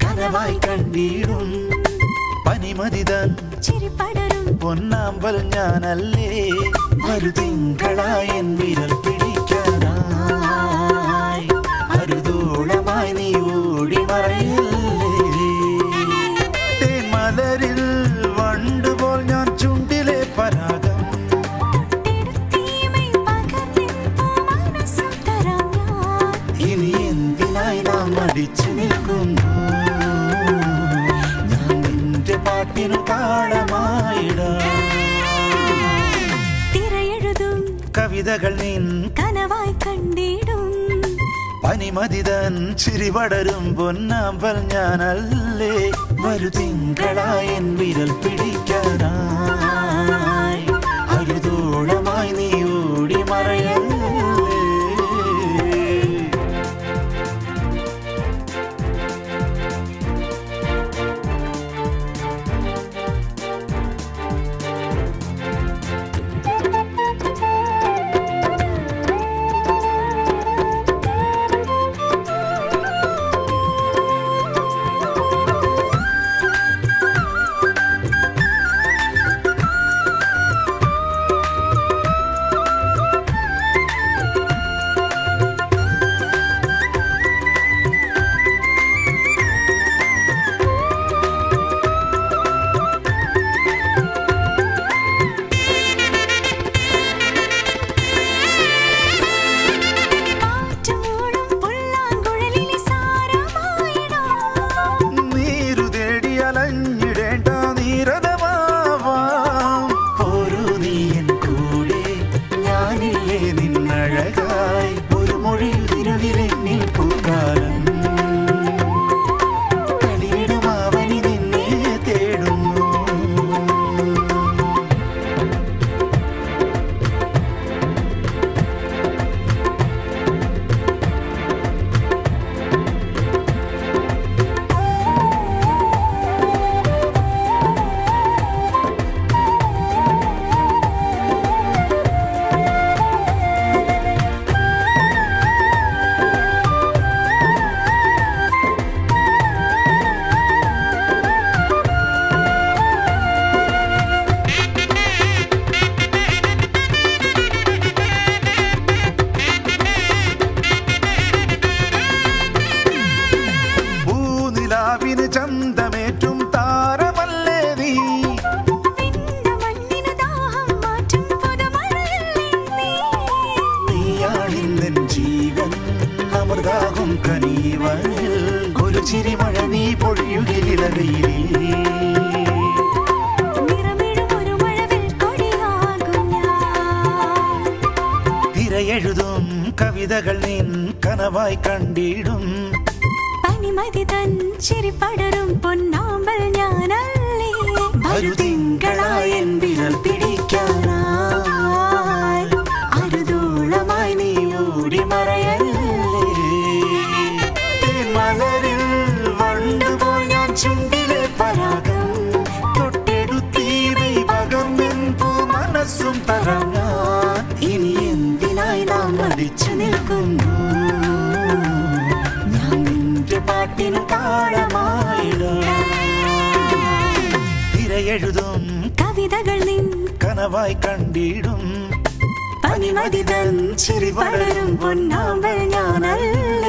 കനവായി കണ്ടിടും പനിമതിതൻ ചിരിപ്പടരും പൊന്നാമ്പൽ ഞാനല്ലേ മരുതിങ്കളായൻ വിരൽ പിടിക്കാനായി അരുതോളമായി നീ ഓടി മറയല്ലേ തേന്മലരിൽ വണ്ടുപോൽ ഞാൻ ചുണ്ടിലെ പരാഗം ഇനി എന്തിനായി നാം അടിച്ചു നിൽക്കുന്നു കവിതകൾ നിൻ കനവായി കണ്ടിടും പനിമതിതൻ ചിരിപടരും പൊന്നാമ്പൽ ഞാനല്ലേ മരുതിങ്കളായൻ വിരൽ പിടിക്കാനായി അരുതോളമായി നീ ഓടി മറയല്ലേ ചന്തമേറ്റും താരമല്ലേ നീ നീയാണിന്നൻ ജീവൻ അമൃതാകും കനീവനിൽ ഒരു ചിരിമഴ നീ പൊഴിയുകിലവയിൽ തിരയെഴുതും കവിതകൾ നിൻ കനവായി കണ്ടിടും പനിമതിതൻ ചിരിപ്പടരും പൊന്നാമ്പൽ ഞാനല്ലേ മരുതിങ്കളായൻ വിരൽ പിടിക്കാനായി അരുതോളമായി നീ ഓടി മറയല്ലേ തേന്മലരിൽ വണ്ടുപോൽ ഞാൻ ചുണ്ടിലെ പരാഗം തൊട്ടെടുത്തീരെ പകർന്നെൻ പൂ മനസ്സും പറഞ്ഞാൻ ഇനി എന്തിനായി നാം മടിച്ചു നിൽക്കുന്നു പാട്ടിന് താളമായിടാം തിരയെഴുതും കവിതകൾ നിൻ കനവായി കണ്ടിടും പനിമതിതൻ ചിരിപടരും പൊന്നാമ്പൽ ഞാനല്ലേ